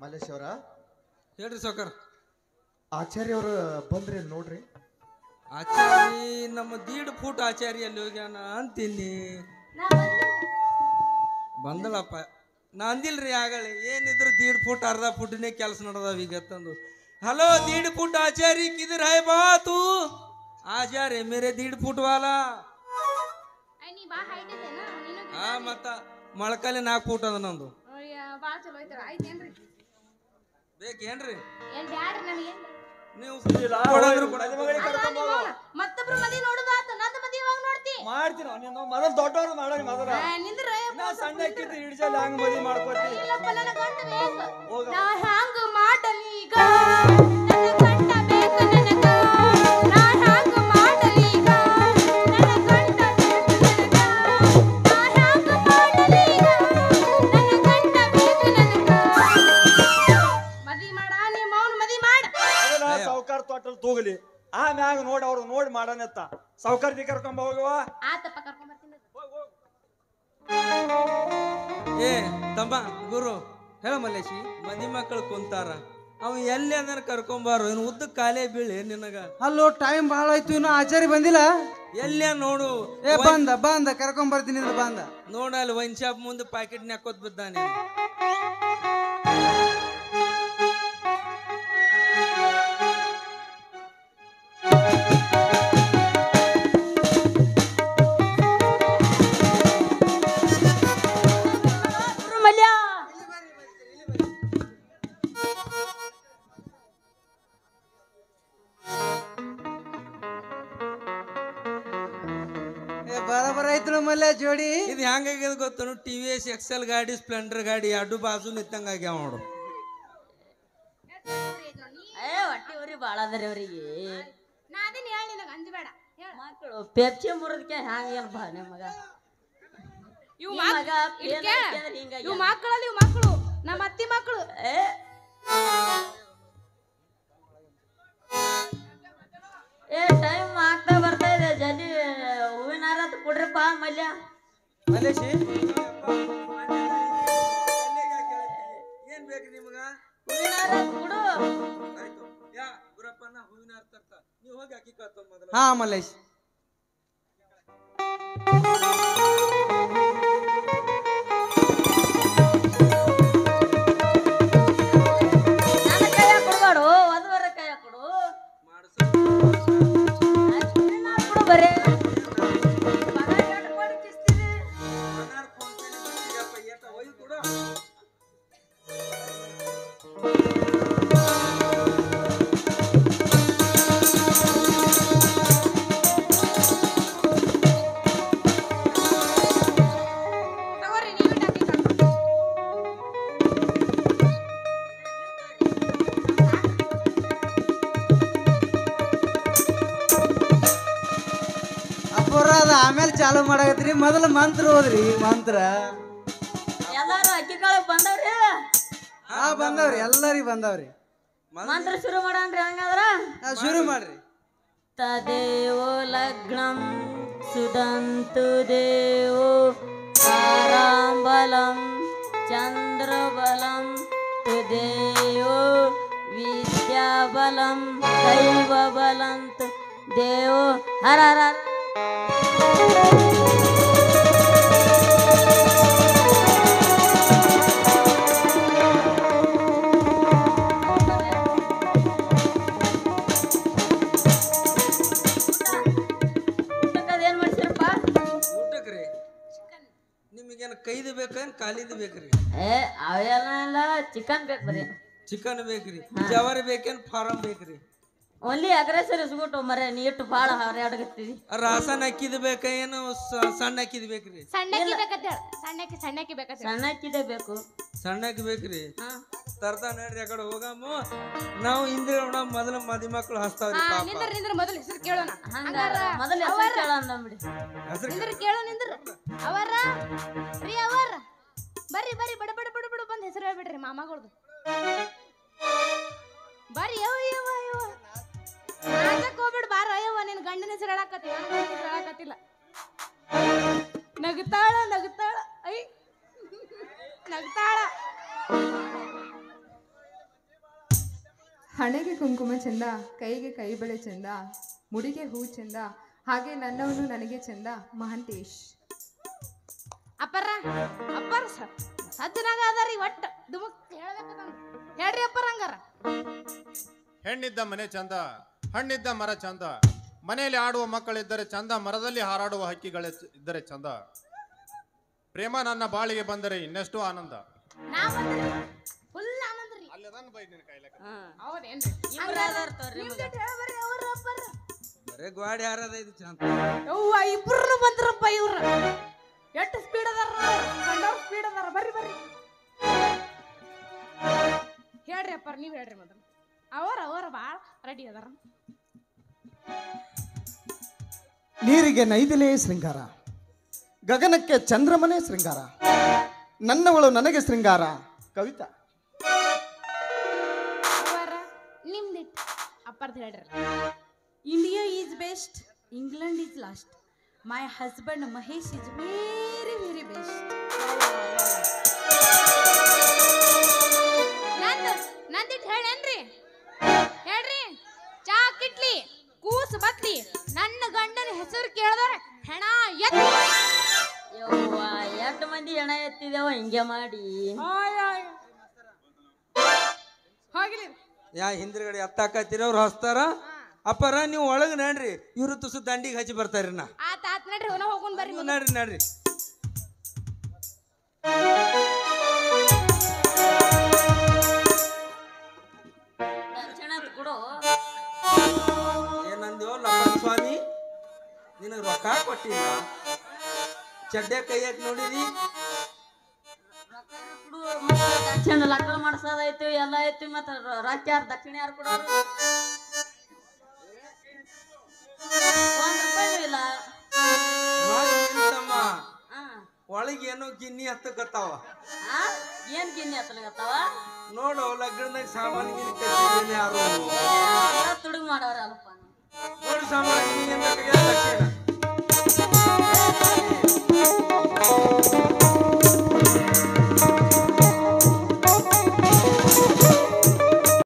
ಮಲ್ಲೇಶ್ ಅವರ ಹೇಳ್ರಿ ಸಾವ್ಕಾರ. ಆಚಾರ್ಯ ಅವ್ರ ಬಂದ್ರಿ ನೋಡ್ರಿ. ಆಚಾರಿ ನಮ್ಮ ದೀಡ್ ಫೂಟ್ ಆಚಾರಿ ಅಲ್ಲಿ ಹೋಗ್ಯಾನ ಅಂತೀನಿ. ಬಂದಳಪ್ಪ ನಾ ಅಂದಿಲ್ರಿ ಆಗಳಿ ಏನಿದ್ರು ದೀಡ್ ಫೂಟ್ ಅರ್ಧ ಫುಟ್ನೇ ಕೆಲಸ ನಡೆದಾವ ಈಗ ತಂದು. ಹಲೋ दीड़ फुट आचारी किधर है बा तू? आचार्य मेरे 1.5 फुट वाला. ಹಾ ಮತ್ತ ಮೊಳಕಾಲಿ 4 ಫೂಟ್ ಅದ ನಂದು. ಬೇಕೇನ್ರಿ ನೀವು ಮತ್ತೊಬ್ರು ಮದಿ ನೋಡುದಾತ ನಂದು ಮದಿ ಯಾವಾಗ ನೋಡ್ತಿ ಮಾಡ್ತೀನಿ ನೀನು ಮೊದಲು ದೊಡ್ಡವರು ಮಾಡೋಣ ಮೊದಲ ನಾ ಸಣ್ಣ ಹಾಕಿದ್ದು ಹಿಡಿಸಲ್ಲ ಹಂಗ ಮದಿ ಮಾಡ್ಕೋತಿ ಇಲ್ಲಪ್ಪ ನನ್ನ ಗಂಡ ಬೇಕು ನಾ ಹ್ಯಾಂಗ ಮಾಡಲಿ ಈಗ ನನ್ನ ಗಂಡ ಬೇಕು ನನಗ ನಾ ಹ್ಯಾಂಗ ಮಾಡಲಿ ಈಗ ನನ್ನ ಗಂಡ ಬೇಕು ನನಗ ನಾ ಹ್ಯಾಂಗ ಮಾಡಲಿ ಈಗ ನನ್ನ ಗಂಡ ಬೇಕು ನನಗ ಮದಿ ಮಾಡ ನಿಮ್ಮ ಅವನು ಮದಿ ಮಾಡ ಅದನ್ನ ಸಾವುಕಾರ ತೋಟಲ್ ತೂಗಲಿ ಆಮ್ಯಾಗ ನೋಡಿ ಅವ್ರು ನೋಡಿ ಮಾಡನೆತ್ತ ಸಾವುಕಾರ್ತಿ ಕರ್ಕೊಂಡ್ ಹೋಗುವ ಆತಪ್ಪ ಕರ್ಕೊಂಡ್ ಬರ್ತೀನಿ. ಏ ತಮ್ಮ ಗುರು ಹೇಳ ಮಲ್ಲೇಶಿ ಮದಿ ಮಕ್ಕಳು ಕುಂತಾರ ಅವ ಎಲ್ಲಿ ಅಂದ್ರೆ ಕರ್ಕೊಂಬಾರು ಇನ್ನು ಉದ್ದ ಕಾಲೇ ಬೀಳಿ ನಿನಗ. ಅಲ್ಲೋ ಟೈಮ್ ಭಾಳ ಆಯ್ತು ಇನ್ನು ಆಚಾರಿ ಬಂದಿಲ್ಲ. ಎಲ್ಲೇ ನೋಡು ಏ ಬಂದ ಕರ್ಕೊಂಡ್ ಬರ್ತೀನಿ ಬಂದ ನೋಡ ಅಲ್ಲಿ ವೈನ್ ಶಾಪ್ ಮುಂದೆ ಪ್ಯಾಕೆಟ್ ಹಾಕೋದ್ ಬಿದ್ದಾನೆ. ಬರಬರ ಐತ್ಳು ಮಲ್ಯ ಜೋಡಿ. ಇದು ಹೆಂಗಾಗ್ಯದ ಗೊತ್ತನು TVS XL ಗಾಡಿ ಸ್ಪ್ಲೆಂಡರ್ ಗಾಡಿ ಎರಡು ಬಾಜು ನಿಂತಂಗ ಆಗ್ಯಾವ ನೋಡು. ಹೊಟ್ಟಿ ಉರಿ ಬಾಳ ಅದರಿ ಅವರಿಗೆ ನಾ ಅದನ್ನ ಹೇಳಿ ನಿನಗೆ ಅಂಜಬೇಡ ಮಕ್ಕಳು ಪೆಪ್ಸಿ ಮುರಿದಕ್ಕೆ ಹ್ಯಾಂಗ ಬಾ ನಿಮಗ ಇವು ಮಕ್ಕಳಲ್ಲಿ ಇವು ಮಕ್ಕಳು ನಮ್ಮ ಅತ್ತಿ ಮಕ್ಕಳು. ಏ ಟೈಮ್ ಆಗ್ತಾ ಬರ್ತಾ ಇದೆ ಜಲ್ದಿ ಹೂವಿನ ಹಾರ ಕೊಡ್ರಿಪ್ಪ ಮಲ್ಯ. ಮಲ್ಲೇಶಿ ಏನ್ ಬೇಕ್ರಿ ನಿಮಗ? ಹೂವಿನ ಹಾರ ಕೊಡು. ಆಯ್ತು ಯಾ ಗುರಪ್ಪನ ಹೂವಿನ ಹಾರ ತರ್ತ ನೀವು ಹೋಗಿ ಅಕ್ಕಿ ಕಾತ ಮೊದಲ. ಹಾ ಮಲ್ಲೇಶ್ ನನ್ನ ಕೈಯ ಕೊಡ್ಬೇಡು ಒಂದುವರೆ ಕೈಯ ಕೊಡು ಕೊಡು ಬರೇ ಆಮೇಲೆ ಚಾಲು ಮಾಡಾಕತ್ರಿ ಮೊದಲು ಮಂತ್ರ ಹೋದ್ರಿ ಮಂತ್ರ. ಎಲ್ಲಾರು ಅಕ್ಕಿ ಕಾಳು ಬಂದವ್ರಿ. ಹಾ ಬಂದವ್ರಿ ಎಲ್ಲರಿಗೂ ಬಂದವ್ರಿ. ಮಂತ್ರ ಶುರು ಮಾಡನ್ರಿ ಹಂಗಾದ್ರ ಶುರು ಮಾಡ್ರಿ. ತದೇವೋ ಲಗ್ನಂ ಸುದಂತು ದೇವೋ ತಾರಾಂಬಲಂ ಚಂದ್ರಬಲಂ ತುದೇವೋ ವಿದ್ಯಾಬಲಂ ದೈವಬಲಂತು ದೇವೋ ಹರ ಹರ. ನಿಮಗೇನು ಕೈದು ಬೇಕೇನು ಕಾಲಿದು ಬೇಕ್ರಿ? ಅವೆಲ್ಲ ಚಿಕನ್ ಬೇಕು ಬರೀ ಚಿಕನ್ ಬೇಕ್ರಿ ಜವಾರಿ ಬೇಕೇನು ಫಾರಂ ಬೇಕ್ರಿ? ಒಲ್ಲಿ ಅಗ್ರೆಸರ್ ಇಸ್ಬಿಟ್ಟು ಮರೆ ನೀ ಇಟ್ಟು ಭಾಳ ಹಾರಾಡಕತ್ತೀವಿ. ರಾಸನ್ ಅಕ್ಕಿದ್ ಬೇಕ ಏನು ಸಣ್ಣ ಅಕ್ಕಿದ್ ಬೇಕ್ರಿ? ಸಣ್ಣಕ್ಕಿ ಬೇಕಂತ ಸಣ್ಣ ಅಕ್ಕಿದೆ ಬೇಕು. ಸಣ್ಣ ಅಕ್ಕಿ ಬೇಕ್ರಿ? ತರ್ತಾ ನಡ್ರಿ ಆ ಕಡೆ ಹೋಗಾಮ. ನಾವು ಹಿಂದೆ ಮೊದಲು ಮದಿ ಮಕ್ಕಳು ಹಸ್ತಾವ್ರಿ. ಮೊದಲು ಹೆಸರು ಕೇಳೋಣ ಮೊದಲು ಹೆಸರು ಕೇಳೋಣ ಬಿಡಿ. ಕೇಳೋ ನಿಂದ್ರ ಅವರ ರೀ ಅವರ ಬರ್ರಿ ಬರ್ರಿ ಬಡ ಬಡ ಬಡ ಬಡ ಬಂದ್ ಹೆಸರು ಹೇಳ್ಬಿಡ್ರಿ ಮಾಮಗಳದು ಬರ್ರಿ. ನಾಟಕ ಹೋಗ್ಬಿಡ್ ಬಾರ ಅಯ್ಯವ್ವ ನಿನ್ ಗಂಡನ ಹೆಸರು ಹೇಳಾಕತ್ತಿಲ್ಲ. ನಗ್ತಾಳ ನಗ್ತಾಳ ಐ ನಗ್ತಾಳ ಹಣೆಗೆ ಕುಂಕುಮ ಚಂದ, ಕೈಗೆ ಕೈ ಬಳೆ ಚಂದ, ಮುಡಿಗೆ ಹೂ ಚಂದ, ಹಾಗೆ ನನ್ನವನು ನನಗೆ ಚಂದ. ಮಹಾಂತೇಶ್. ಅಪ್ಪರ ಅಪ್ಪರ ಸಜ್ಜನಾಗ ಅದಾರಿ ಒಟ್ಟು ದುಮುಕ್ ಹೇಳ್ಬೇಕಂತ ಹೇಳ್ರಿ ಅಪ್ಪರ ಹಂಗಾರ. ಹೆಣ್ಣಿದ್ದ ಮನೆ ಚಂದ, ಹಣ್ಣಿದ್ದ ಮರ ಚಂದ, ಮನೆಯಲ್ಲಿ ಆಡುವ ಮಕ್ಕಳಿದ್ದರೆ ಚಂದ, ಮರದಲ್ಲಿ ಹಾರಾಡುವ ಹಕ್ಕಿಗಳ ಇದ್ದರೆ ಚಂದ. ಪ್ರೇಮ ನನ್ನ ಬಾಳಿಗೆ ಬಂದರೆ ಇನ್ನೆಷ್ಟು ಆನಂದ. ಫುಲ್ ಆನಂದ ರೀ. ಬರೇ ಗಾಡಿ ಹಾರದ ಇದು ಚಂದ. ಯವ್ವ ಇಬ್ರು ಬಂದ್ರಪ್ಪ ಇವ್ರ. ಎಷ್ಟು ಸ್ಪೀಡ್ ಅದಾರ ಕಂಡವ್ರ ಸ್ಪೀಡ್ ಅದಾರ. ಬರ್ರಿ ಬರ್ರಿ ಹೇಳ್ರಿ ಅಪ್ಪಾರ, ನೀವ್ ಹೇಳ್ರಿ ಮೊದಲು. ಅವರ ಭಾಳ ರೆಡಿ ಅದಾರ. ನೀರಿಗೆ ನೈದಿಲೆ ಶೃಂಗಾರ, ಗಗನಕ್ಕೆ ಚಂದ್ರಮನೆ ಶೃಂಗಾರ, ನನ್ನವಳು ನನಗೆ ಶೃಂಗಾರ. ಕವಿತಾ. ಅವರ ನಿಮ್ದಿಟ್ಟು ಅಪ್ಪಾರ್ದು ಹೇಳ್ರಿ. India is best, England is last. My husband Mahesh is very very best. ನಂದಿಟ್ಟು ಹೇಳೇನ್ರಿ? ಹೇಳ್ರಿ. ಚಾ ಕಿಟ್ಲಿ ಕೂಸು ಬತ್ಲಿ ನನ್ನ ಗಂಡನ ಹೆಸರು ಕೇಳಿದ್ರೆ ಹೆಣ ಎತ್ತಿ. ಯವ್ವ ಎಷ್ಟು ಮಂದಿ ಹೆಣ ಎತ್ತಿದೇವ ಹಿಂಗೆ ಮಾಡಿ. ಹೋಗ್ಲಿ ಯಾ ಹಿಂದ್ಗಡೆ ಹತ್ತಾಕತ್ತಿರೋರು ಹಸ್ತಾರ. ಅಪ್ಪರ ನೀವು ಒಳಗೆ ನಡ್ರಿ, ಇವ್ರು ತುಸು ದಂಡಿಗೆ ಹಚ್ಚಿ ಬರ್ತಾರ್ರಿ. ನಾ ಆತ್ ನಡ್ರಿ ಹೊನ ಹೋಗೋಣ ಬರ್ರಿ. ನಡ್ರಿ ನಡ್ರಿ. ದಕ್ಷಿಣ ಕೊಡು. ಏನಂದ್ಯೋ ಲಪ್ಪನ್ ಸ್ವಾಮಿ, ನಿನಗೆ ರೊಕ್ಕ ಕೊಟ್ಟಿಲ್ಲ, ಚಡ್ಡೆ ಕೈಯಾಗ ನೋಡಿರಿ. ದಕ್ಷಿಣ ಲಗ್ನ ಮಾಡ್ಸೋದಾಯ್ತು, ಎಲ್ಲ ಆಯ್ತು. ಮತ್ತ ರೊಕ್ಕ ಯಾರು ದಕ್ಷಿಣ ಯಾರು ಕೊಡೋರು? ₹1 ಇಲ್ಲ. ಒಳಗೆ ಏನೋ ಗಿನ್ನಿ ಹತ್ತಕತ್ತಾವ. ಏನ್ ಗಿನ್ನಿ ಹತ್ತಲಾಗತ್ತಾವ? ನೋಡು ಲಗ್ನದಾಗ ಸಾಮಾನು ಯಾರು ತುಡುಗ್ ಮಾಡವ್ರ